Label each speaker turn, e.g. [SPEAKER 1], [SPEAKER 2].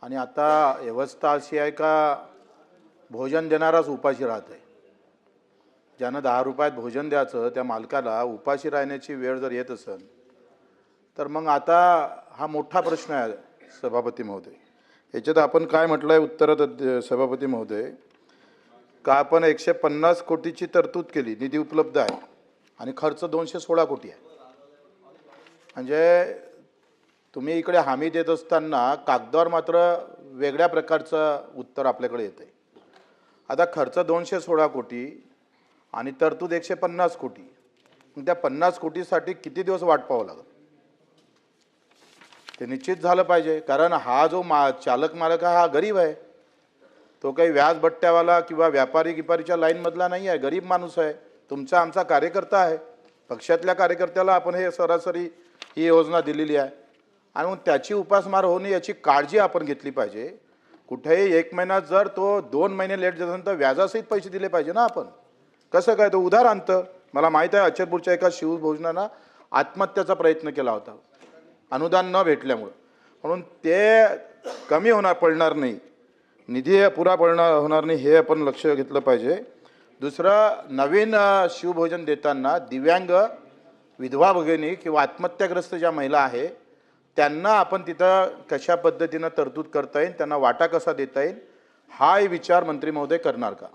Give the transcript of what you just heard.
[SPEAKER 1] आणि आता व्यवस्था अशी आहे का भोजन देणाराच उपाशी राहत आहे. ज्यानं 10 रुपयात भोजन द्यायचं त्या मालकाला उपाशी राहण्याची वेळ जर येत असेल तर मग आता हा मोठा प्रश्न आहे सभापती महोदय. याच्यात आपण काय म्हटलं आहे उत्तरात सभापती महोदय का आपण 150 कोटीची तरतूद केली, निधी उपलब्ध आहे आणि खर्च 216 कोटी आहे. म्हणजे तुम्ही इकडे हमी देत असताना कागदावर मात्र वेगळ्या प्रकारचं उत्तर आपल्याकडे येते. आता खर्च 216 कोटी आणि तरतूद 150 कोटी. मग त्या 50 कोटीसाठी किती दिवस वाट पाहावं लागेल ते निश्चित झालं पाहिजे. कारण हा जो चालक मालक हा गरीब आहे, तो काही व्याज बट्ट्यावाला किंवा व्यापारी गिपारीच्या लाईनमधला नाही आहे, गरीब माणूस आहे, तुमचा आमचा कार्यकर्ता आहे. पक्षातल्या कार्यकर्त्याला आपण हे सरासरी ही योजना दिलेली आहे आणि मग त्याची उपासमार होऊ नये याची काळजी आपण घेतली पाहिजे. कुठेही 1 महिना जर तो 2 महिने लेट झाला तर व्याजासहित पैसे दिले पाहिजे ना. आपण कसं काय तो उधार आणतं. मला माहीत आहे अचलपूरच्या एका शिवभोजनानं आत्महत्याचा प्रयत्न केला होता अनुदान न भेटल्यामुळे. म्हणून ते कमी पडणार नाही, निधी पुरा होणार नाही हे आपण लक्ष घेतलं पाहिजे. दुसरं, नवीन शिवभोजन देताना दिव्यांग विधवा भगिनी किंवा आत्महत्याग्रस्त ज्या महिला आहे त्यांना आपण तिथं कशा पद्धतीनं तरतूद करता येईल, त्यांना वाटा कसा देता येईल, हाही विचार मंत्री महोदय करणार का?